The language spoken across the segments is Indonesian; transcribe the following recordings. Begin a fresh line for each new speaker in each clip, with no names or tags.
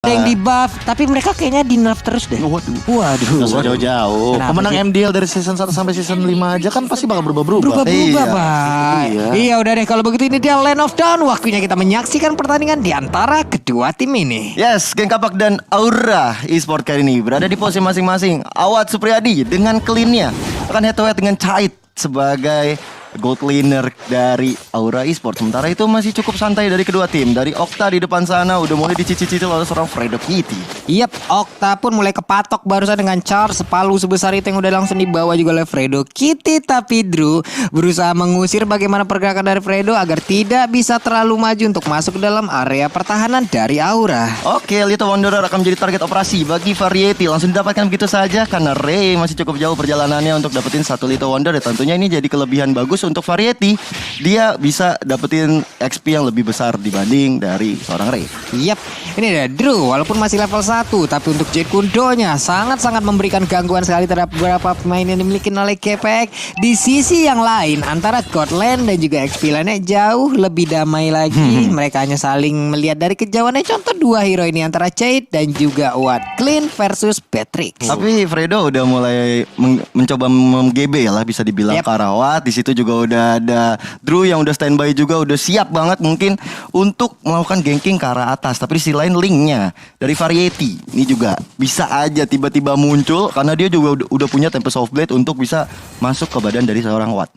Ada yang di buff, tapi mereka kayaknya di nerf terus deh.
Waduh.
Waduh.
Gak usah jauh-jauh.
Kenapa
Pemenang
sih?
MDL dari season 1 sampai season 5 aja kan pasti bakal berubah-berubah.
Berubah-berubah,
Iya.
Pak.
Iya.
Iya, udah deh kalau begitu ini dia Land of Dawn. Waktunya kita menyaksikan pertandingan di antara kedua tim ini.
Yes, Geng Kapak dan Aura Esport kali ini berada di posisi masing-masing. Awad Supriyadi dengan clean-nya akan head to head dengan Cait sebagai gold laner dari Aura Esport. Sementara itu masih cukup santai dari kedua tim. Dari Okta di depan sana udah mulai dicicil oleh seorang Fredo Kitty.
Yap, Okta pun mulai kepatok barusan dengan charge sepalu sebesar itu yang udah langsung dibawa juga oleh Fredo Kitty. Tapi Drew berusaha mengusir bagaimana pergerakan dari Fredo agar tidak bisa terlalu maju untuk masuk ke dalam area pertahanan dari Aura.
Oke, Little Wanderer akan menjadi target operasi bagi Variety. Langsung didapatkan begitu saja karena Ray masih cukup jauh perjalanannya untuk dapetin satu Little Wanderer. Tentunya ini jadi kelebihan bagus untuk Variety. Dia bisa dapetin XP yang lebih besar dibanding dari seorang Ray.
Yap, ini ada Drew walaupun masih level 1, tapi untuk Jet Kundonya sangat-sangat memberikan gangguan sekali terhadap beberapa pemain yang dimiliki oleh KPX. Di sisi yang lain antara Godland dan juga XP lainnya jauh lebih damai lagi. Mereka hanya saling melihat dari kejauhannya. Contoh dua hero ini antara Cade dan juga Watt. Clean versus Patrick.
Tapi Fredo udah mulai mencoba meng-GB lah bisa dibilang
Yep.
Karawat. Di situ juga udah ada Drew yang udah standby juga, udah siap banget mungkin untuk melakukan ganking ke arah atas. Tapi di sisi lain linknya dari Variety ini juga bisa aja tiba-tiba muncul karena dia juga udah punya Tempest of Blade untuk bisa masuk ke badan dari seorang Watt.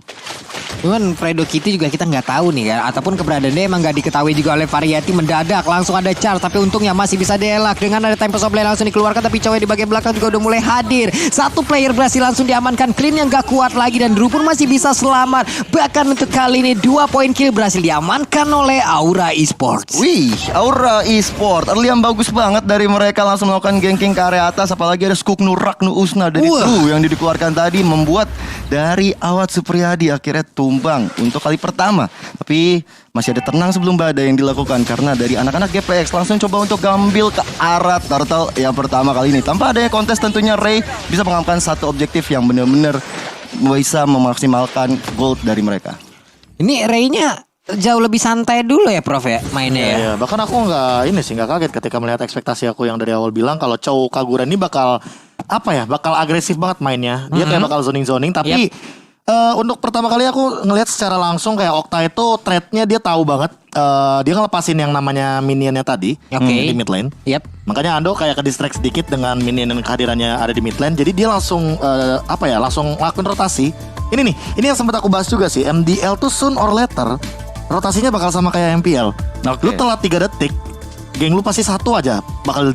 Cuman Fredo Kitty juga kita nggak tahu nih ya, ataupun keberadaannya emang nggak diketahui juga oleh Variety. Mendadak langsung ada charge, tapi untungnya masih bisa dielak dengan ada Tempest of Blade langsung dikeluarkan. Tapi cowok di bagian belakang juga udah mulai hadir. Satu player berhasil langsung diamankan, Clean yang gak kuat lagi dan Drew pun masih bisa selamat. Bahkan untuk kali ini 2 poin kill berhasil diamankan oleh Aura Esports.
Wih, Aura Esport early yang bagus banget dari mereka langsung melakukan ganking ke area atas. Apalagi ada Skuk Nurak Nu Usna dari Drew yang dikeluarkan tadi membuat dari Awad Supriyadi akhirnya tumbang untuk kali pertama. Tapi masih ada tenang sebelum badai yang dilakukan karena dari anak-anak GPX langsung coba untuk gambil ke arah turtle yang pertama kali ini. Tanpa adanya kontes tentunya Ray bisa mengamankan satu objektif yang benar-benar bisa memaksimalkan gold dari mereka.
Ini Ray-nya jauh lebih santai dulu ya Prof ya mainnya ya.
Iya, bahkan aku nggak kaget ketika melihat ekspektasi aku yang dari awal bilang kalau Chow Kagura ini bakal bakal agresif banget mainnya. Dia kayak bakal zoning tapi untuk pertama kali aku ngelihat secara langsung kayak Okta itu trade-nya dia tahu banget. Dia ngelepasin yang namanya minionnya tadi di mid lane.
Yap.
Makanya Ando kayak ke distract sedikit dengan minion yang kehadirannya ada di mid lane. Jadi dia langsung langsung lakuin rotasi. Ini yang sempat aku bahas juga sih. MDL tuh soon or later rotasinya bakal sama kayak MPL. Lu telat 3 detik, geng lu pasti satu aja bakal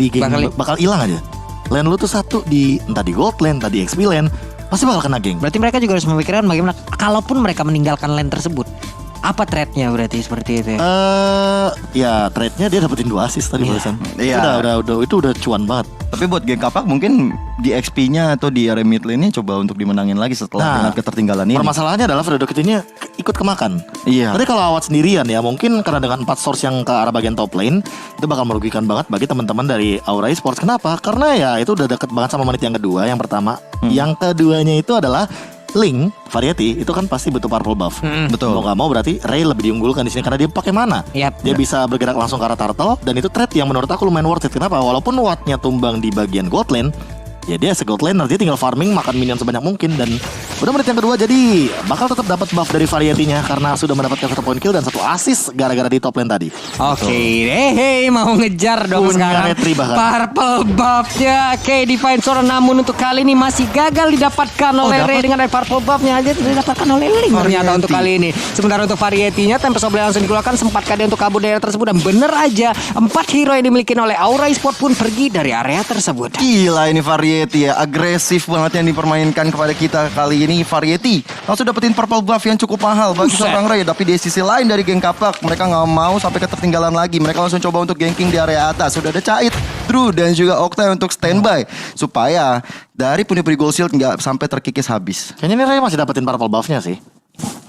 hilang aja. Lane lu tuh satu entah di gold lane, entah di XP lane, pasti bakal kena geng.
Berarti mereka juga harus memikirkan bagaimana kalaupun mereka meninggalkan lane tersebut. Apa trade-nya berarti seperti itu ya?
Ya trade-nya dia dapetin 2 assist tadi barusan.
Iya.
Itu udah cuan banget.
Tapi buat Geng Kapak mungkin di XP-nya atau di area mid lane-nya coba untuk dimenangin lagi setelah dengan ketertinggalan ini.
Permasalahannya adalah Fredo Kitty-nya ikut kemakan.
Iya.
Tapi kalau Awad sendirian ya mungkin karena dengan 4 source yang ke arah bagian top lane itu bakal merugikan banget bagi teman-teman dari Aura Esports. Kenapa? Karena ya itu udah deket banget sama menit yang kedua, yang pertama. Yang keduanya itu adalah Link Variety itu kan pasti butuh purple buff.
Betul.
Mau nggak mau berarti Ray lebih diunggulkan di sini karena dia pakai mana.
Yap.
Dia bisa bergerak langsung ke arah turtle dan itu trade yang menurut aku lumayan worth it. Kenapa? Walaupun Wattnya tumbang di bagian gold lane, ya dia se-gold laner, dia tinggal farming makan minion sebanyak mungkin. Dan udah menit yang kedua jadi bakal tetap dapat buff dari Variety-nya karena sudah mendapatkan 1 point kill dan 1 assist gara-gara di top lane tadi.
Oke, mau ngejar dong
Punya
sekarang.
retri bahkan.
Purple buff-nya Divine Sword, namun untuk kali ini masih gagal didapatkan oleh Ray dengan purple buff-nya aja tidak didapatkan oleh Link ternyata untuk kali ini. Sementara untuk Variety-nya Tempest of Blade langsung dikeluarkan, sempatkan dia untuk kabur dari area tersebut dan bener aja 4 hero yang dimiliki oleh Aura Esports pun pergi dari area tersebut.
Gila ini Variety ya, agresif banget yang dipermainkan kepada kita kali ini. Variety langsung dapetin purple buff yang cukup mahal bagi seorang Ray. Tapi di sisi lain dari Geng Kapak mereka nggak mau sampai ketertinggalan lagi. Mereka langsung coba untuk ganking di area atas. Sudah ada Cait, Drew dan juga Okta untuk standby supaya dari pundi-pundi gold shield nggak sampai terkikis habis.
Kayaknya ini Ray masih dapetin purple buff-nya sih.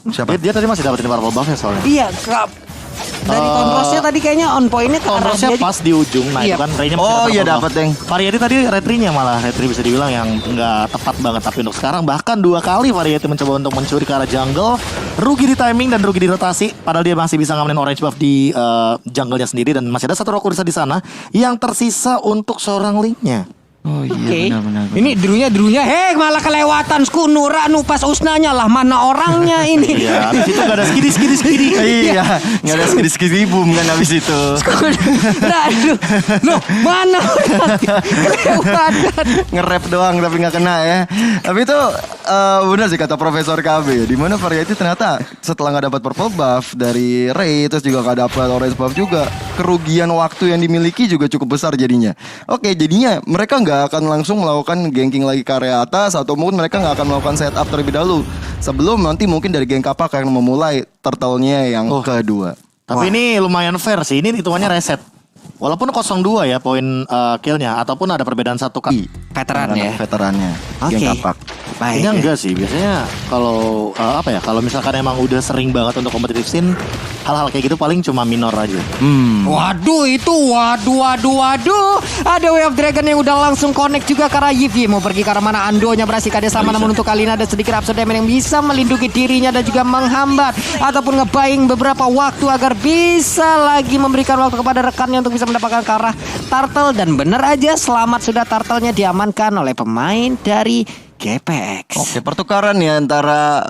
Siapa?
Dia tadi masih dapetin purple buff-nya soalnya.
Iya, Dari Tonrosnya tadi kayaknya on point-nya ke arah
Tonrosnya
dia.
pas di ujung. Nah
Iya.
itu kan Ray-nya
Oh iya dapat Deng.
Variety tadi retry-nya malah retry bisa dibilang yang nggak tepat banget. Tapi untuk sekarang bahkan 2 kali Variety mencoba untuk mencuri ke arah jungle. Rugi di timing dan rugi di rotasi. Padahal dia masih bisa ngamenin orange buff di jungle-nya sendiri. Dan masih ada satu Rokurisa di sana yang tersisa untuk seorang Link-nya.
Oh iya
Oke.
benar.
Ini drunya, malah kelewatan Nura nupas usnanya lah, mana orangnya ini.
Iya, habis itu gak ada skidi.
Iya, nggak ada skidi boom kan habis itu.
Nah, aduh, loh mana orangnya? Kelewatan.
Nge-rap doang tapi nggak kena ya. Tapi itu benar sih kata Profesor KB. Di mana Variety ternyata setelah nggak dapat purple buff dari Ray, terus juga nggak dapat orange buff juga, kerugian waktu yang dimiliki juga cukup besar jadinya. Oke, jadinya mereka nggak akan langsung melakukan ganking lagi ke area atas, atau mungkin mereka nggak akan melakukan setup terlebih dahulu sebelum nanti mungkin dari geng kapak yang memulai turtle-nya yang kedua.
Tapi ini lumayan fair sih. Ini hitungannya reset. Walaupun 0-2 ya poin killnya, ataupun ada perbedaan 1 kali.
Veteran ya.
Veterannya
Oke.
geng kapak.
Baik.
Kayaknya enggak sih. Biasanya kalau kalau misalkan emang udah sering banget untuk competitive scene, hal-hal kayak gitu paling cuma minor aja.
Waduh itu waduh. Ada Way of Dragon yang udah langsung connect juga ke arah Yivi. Mau pergi ke arah mana Andonya berhasil kades sama, namun untuk kali ini ada sedikit absurd damage yang bisa melindungi dirinya dan juga menghambat ataupun ngebaying beberapa waktu agar bisa lagi memberikan waktu kepada rekannya untuk bisa mendapatkan ke arah Turtle. Dan bener aja selamat sudah Turtle-nya diamankan oleh pemain dari GPX.
Oke, pertukaran ya antara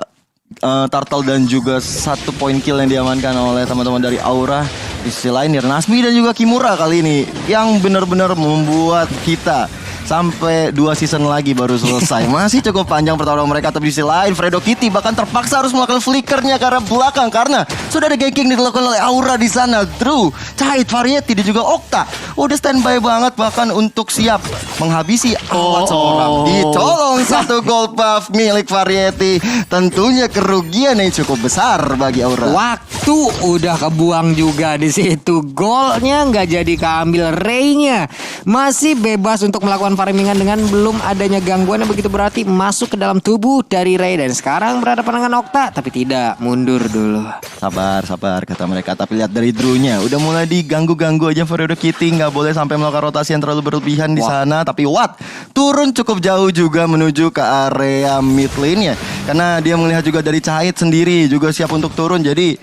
Turtle dan juga 1 poin kill yang diamankan oleh teman-teman dari Aura. Di sisi lain Nasmi dan juga Kimura kali ini yang benar-benar membuat kita sampai 2 season lagi baru selesai. Masih cukup panjang pertarungan mereka. Tapi di sisi lain Fredo Kitty bahkan terpaksa harus melakukan flickernya ke arah belakang karena sudah ada ganking dilakukan oleh Aura di sana. Drew, Cahit, Variety dan juga Okta udah standby banget bahkan untuk siap menghabisi awat seorang. Dicolong 1 gold buff milik Variety. Tentunya kerugian yang cukup besar bagi Aura.
Waktu udah kebuang juga di situ. Golnya nggak jadi keambil. Ray-nya masih bebas untuk melakukan farmingan dengan belum adanya gangguan yang begitu berarti masuk ke dalam tubuh dari Ray. Dan sekarang berhadapan dengan Okta. Tapi tidak, mundur dulu.
Sabar kata mereka. Tapi lihat dari Drew-nya udah mulai diganggu-ganggu aja Fredo Kitty. Nggak boleh sampai melakukan rotasi yang terlalu berlebihan di sana. Tapi Watt turun cukup jauh juga menuju ke area mid lane-nya. Karena dia melihat juga dari Cahit sendiri juga siap untuk turun. Jadi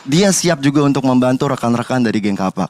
dia siap juga untuk membantu rekan-rekan dari geng kapak.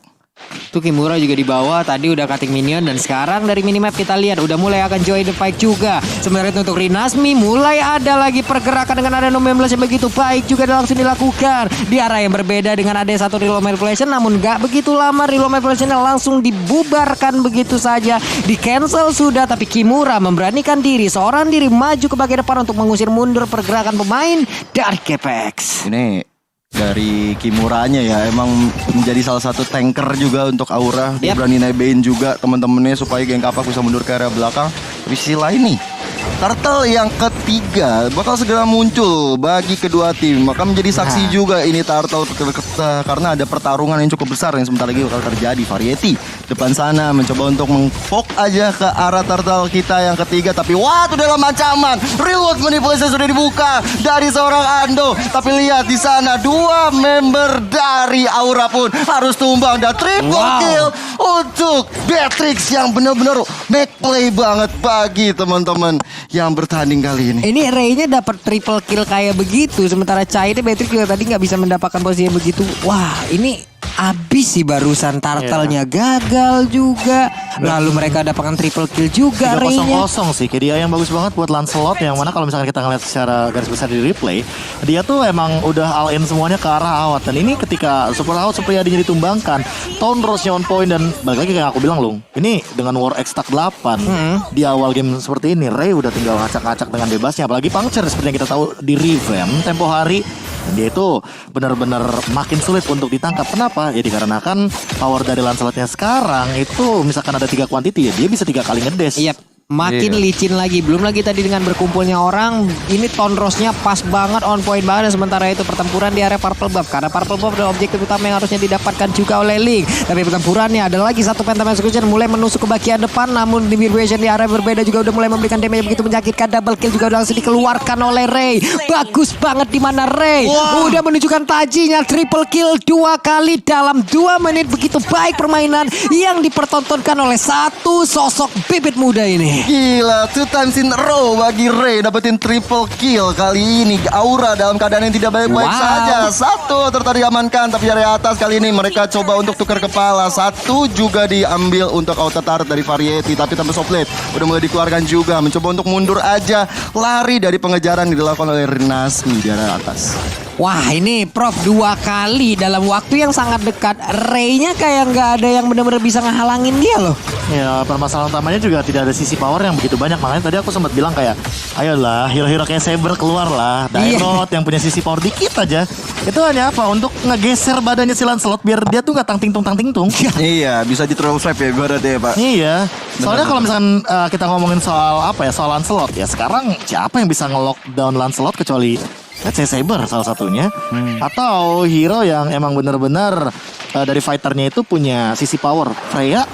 Tuh Kimura juga di bawah, tadi udah cutting minion. Dan sekarang dari minimap kita lihat udah mulai akan join the fight juga. Sementara itu untuk Rinasmi mulai ada lagi pergerakan dengan ada No Membless yang begitu baik juga langsung dilakukan di arah yang berbeda dengan ada satu reload manipulation. Namun gak begitu lama reload manipulation langsung dibubarkan begitu saja, di cancel sudah. Tapi Kimura memberanikan diri seorang diri maju ke bagian depan untuk mengusir mundur pergerakan pemain dari GPX.
Ini dari Kimuranya ya emang menjadi salah satu tanker juga untuk Aura. Dia berani nebein juga teman-temannya supaya geng kapak bisa mundur ke area belakang. Tapi sisi lain nih, Turtle yang ketiga bakal segera muncul bagi kedua tim. Maka menjadi saksi juga ini Turtle karena ada pertarungan yang cukup besar yang sebentar lagi bakal terjadi. Variety depan sana mencoba untuk mengfok aja ke arah Turtle kita yang ketiga. Tapi udah dalam ancaman. Reload manipulasi sudah dibuka dari seorang Ando. Tapi lihat di sana 2 member dari Aura pun harus tumbang dan triple kill untuk Beatrix yang benar-benar make play banget bagi teman-teman yang bertanding kali ini.
Ini Ray-nya dapat triple kill kayak begitu, sementara Cahitnya Beatrix juga tadi nggak bisa mendapatkan posisi yang begitu. Wah, ini abis sih barusan Turtle-nya gagal juga. Lalu mereka dapatkan triple kill juga Ray-nya.
3-0 sih. Kayak dia yang bagus banget buat Lancelot, yang mana kalau misalkan kita ngeliat secara garis besar di replay, dia tuh emang udah all in semuanya ke arah awat. Dan ini ketika Super Awat Supriyadinya ditumbangkan, Tonrosnya on point, dan balik lagi kayak aku bilang Lung, ini dengan War X tak 8 di awal game seperti ini, Ray udah tinggal ngacak-ngacak dengan bebasnya. Apalagi Puncture seperti yang kita tahu di revamp tempo hari, dan dia itu benar-benar makin sulit untuk ditangkap. Kenapa? Ya dikarenakan power dari Lancelotnya sekarang itu misalkan ada 3 quantity ya dia bisa 3 kali ngedes.
Iya. Makin
Iya.
licin lagi. Belum lagi tadi dengan berkumpulnya orang, ini tonrosnya pas banget, on point banget. Dan sementara itu pertempuran di area Purple Buff, karena Purple Buff adalah objektif utama yang harusnya didapatkan juga oleh Link. Tapi pertempurannya ada lagi satu Phantom Execution mulai menusuk ke bagian depan, namun di Vibration di area berbeda juga udah mulai memberikan damage yang begitu menyakitkan. Double kill juga udah langsung dikeluarkan oleh Ray. Bagus banget di mana Ray udah menunjukkan tajinya, triple kill 2 kali dalam 2 menit. Begitu baik permainan yang dipertontonkan oleh satu sosok bibit muda ini.
Gila, 2 times in a row bagi Ray dapetin triple kill kali ini. Aura dalam keadaan yang tidak baik-baik
Wow.
saja. Satu tertadi diamankan, tapi dari atas kali ini mereka coba untuk tukar kepala. Satu juga diambil untuk auto turret dari Variety, tapi Tempest of Blade udah mulai dikeluarkan juga. Mencoba untuk mundur aja, lari dari pengejaran yang dilakukan oleh Renasmi di area atas.
Wah, ini Prof 2 kali dalam waktu yang sangat dekat. Ray-nya kayak nggak ada yang benar-benar bisa ngehalangin dia loh.
Ya permasalahan utamanya juga tidak ada sisi power yang begitu banyak. Makanya tadi aku sempat bilang kayak, ayolah hero-hero kayak Saber keluar lah. Dairot yang punya sisi power dikit aja. Itu hanya apa? Untuk ngegeser badannya si Lancelot biar dia tuh nggak tang-ting-tung.
Iya, bisa di throw slap ya ibaratnya ya Pak.
Iya. Soalnya kalau misalkan kita ngomongin soal apa ya, soal Lancelot ya, sekarang siapa yang bisa nge-lockdown Lancelot kecuali let's say Saber salah satunya, atau hero yang emang bener-bener dari fighternya itu punya sisi power. Freya.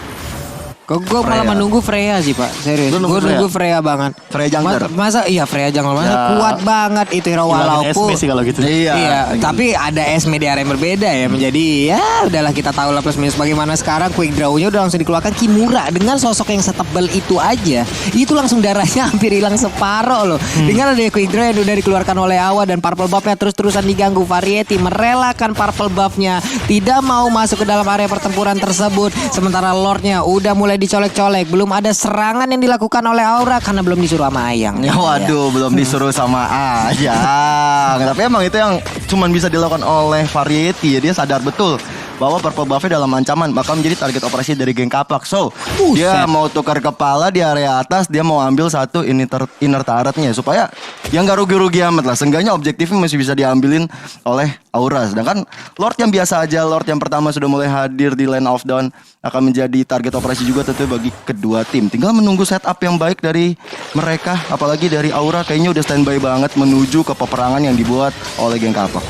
Kok gue malah
Freya.
menunggu Freya sih Pak. Serius.
Lu
Gue
nunggu
nunggu Freya banget.
Freya jungler.
Masa iya Freya jungler. Masa
Ya.
kuat banget itu hero
Hilangin
walaupun.
Esme sih kalau gitu.
Iya, tapi ada Esme di area yang berbeda ya. Menjadi ya udahlah kita tahu lah plus minus bagaimana sekarang quick draw-nya udah langsung dikeluarkan. Kimura dengan sosok yang setebal itu aja. Itu langsung darahnya hampir hilang separoh loh. Dengan ada quick draw yang udah dikeluarkan oleh Awa dan purple buff-nya terus-terusan diganggu. Variety merelakan purple buff-nya, tidak mau masuk ke dalam area pertempuran tersebut. Sementara Lord-nya udah mulai dicolek-colek. Belum ada serangan yang dilakukan oleh Aura karena belum disuruh sama Ayang.
Ya, waduh, belum disuruh sama Ayang. Tapi emang itu yang cuman bisa dilakukan oleh Variety. Ya, dia sadar betul bahwa purple buff-nya dalam ancaman bakal menjadi target operasi dari geng Kapak. So, dia mau tukar kepala di area atas, dia mau ambil satu inner turret-nya supaya yang gak rugi-rugi amat lah. Seenggaknya objektifnya masih bisa diambilin oleh Aura. Sedangkan Lord yang biasa aja, Lord yang pertama sudah mulai hadir di Land of Dawn, akan menjadi target operasi juga tentu bagi kedua tim. Tinggal menunggu setup yang baik dari mereka, apalagi dari Aura kayaknya udah standby banget menuju ke peperangan yang dibuat oleh geng Kapak.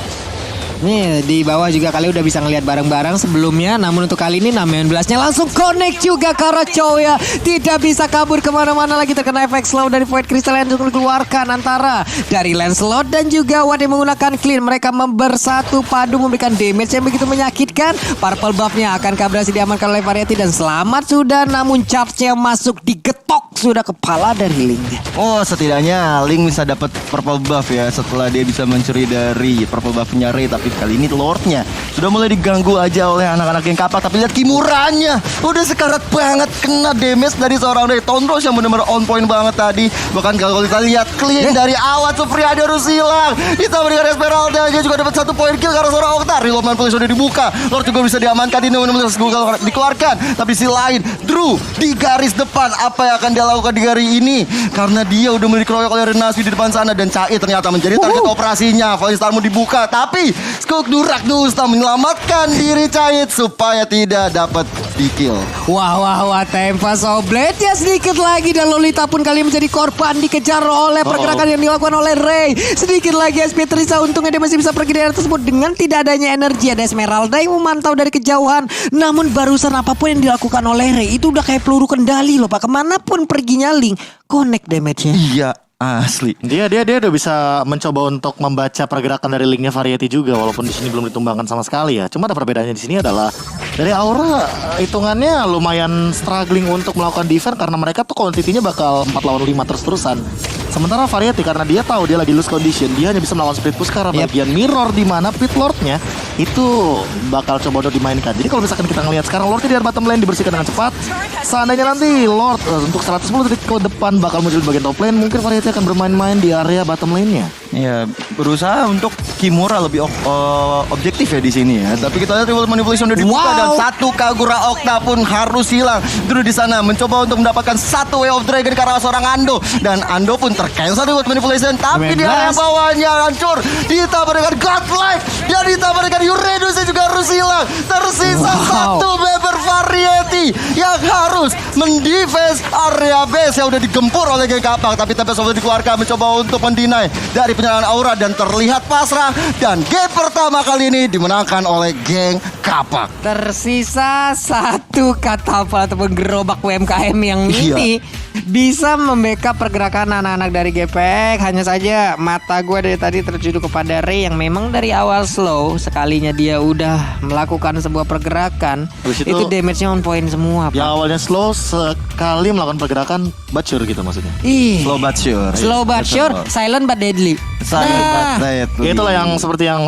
Nih di bawah juga kalian udah bisa ngelihat bareng-barang sebelumnya. Namun untuk kali ini 16-nya langsung connect juga karena Choya tidak bisa kabur kemana-mana lagi, terkena efek slow dari Void Crystal yang dikeluarkan antara dari Lancelot dan juga Wad yang menggunakan clean. Mereka bersatu padu memberikan damage yang begitu menyakitkan. Purple buff-nya akan berhasil diamankan oleh Variety dan selamat sudah, namun charge-nya masuk digetok sudah kepala dari Link.
Oh, setidaknya Link bisa dapat purple buff ya setelah dia bisa mencuri dari purple buff-nya Ray. Tapi kali ini Lord-nya sudah mulai diganggu aja oleh anak-anak geng Kapak. Tapi lihat Kimuranya udah sekarat banget, kena damage dari seorang Ray. Tonros yang benar-benar on point banget tadi. Bahkan kalau kita lihat clean dari awal Supriyadi harus hilang. Ditambah dengan Esmeralda, dia juga dapat 1 poin kill karena seorang Oktar. Reload manipulasi sudah dibuka, Lord juga bisa diamankan. Ini benar-benar dikeluarkan. Tapi si lain Drew di garis depan, apa yang akan dia lakukan di hari ini? Karena dia udah mulai dikeroyok oleh Renaswi di depan sana, dan Cai ternyata menjadi target operasinya. Valistarmu dibuka, tapi Skuk Durak Nusta menyelamatkan diri Cai supaya tidak dapat di kill.
Wah, Tempest of Blade ya sedikit lagi, dan Lolita pun kali menjadi korban dikejar oleh pergerakan yang dilakukan oleh Ray. Sedikit lagi SP Trisa, untungnya dia masih bisa pergi dari tersebut dengan tidak adanya energi. Ada Esmeralda yang memantau dari kejauhan, namun barusan apapun yang dilakukan oleh Ray itu udah kayak peluru kendali loh Pak. Kemanapun perginya Link, connect damage-nya.
Iya, asli.
Dia udah bisa mencoba untuk membaca pergerakan dari linknya Variety juga, walaupun di sini belum ditumbangkan sama sekali ya. Cuma ada perbedaannya di sini adalah dari Aura hitungannya lumayan struggling untuk melakukan defense karena mereka tuh quantity-nya bakal 4 lawan 5 terus-terusan. Sementara Variety karena dia tahu dia lagi loose condition, dia hanya bisa melawan split push karena bagian mirror di mana pit lordnya itu bakal coba untuk dimainkan. Jadi kalau misalkan kita ngelihat sekarang Lordnya di bottom lane dibersihkan dengan cepat. Seandainya nanti Lord untuk 110 detik ke depan bakal muncul di bagian top lane, mungkin Variety akan bermain-main di area bottom lane-nya.
Ya, berusaha untuk Kimura lebih objektif ya di sini ya. Tapi kita lihat remote manipulation udah dibuka dan satu Kagura Okta pun harus hilang. Dulu di sana mencoba untuk mendapatkan satu Way of Dragon karena seorang Ando, dan Ando pun tercancel remote manipulation. Tapi di area bawahnya hancur, ditambah dengan Godlike dan ditambah dengan Uranus yang juga harus hilang. Tersisa satu member Variety yang harus harus mendefense area base yang udah digempur oleh geng Kapak. Tapi Tempest of Blade dikeluarkan mencoba untuk mendinai dari penyerangan aura dan terlihat pasrah. Dan game pertama kali ini dimenangkan oleh geng Kapak.
Tersisa satu katapult ataupun gerobak UMKM yang
Iya.
ini bisa membackup pergerakan anak-anak dari GPX. Hanya saja mata gue dari tadi tertuju kepada Ray yang memang dari awal slow. Sekalinya dia udah melakukan sebuah pergerakan,
Habis
itu
itu
damage-nya on point semua,
Yang
Pak.
awalnya slow sekali melakukan pergerakan bacur gitu maksudnya.
Ih,
Slow but sure.
slow but sure, silent but deadly.
Silent but deadly.
Ya itulah yang seperti yang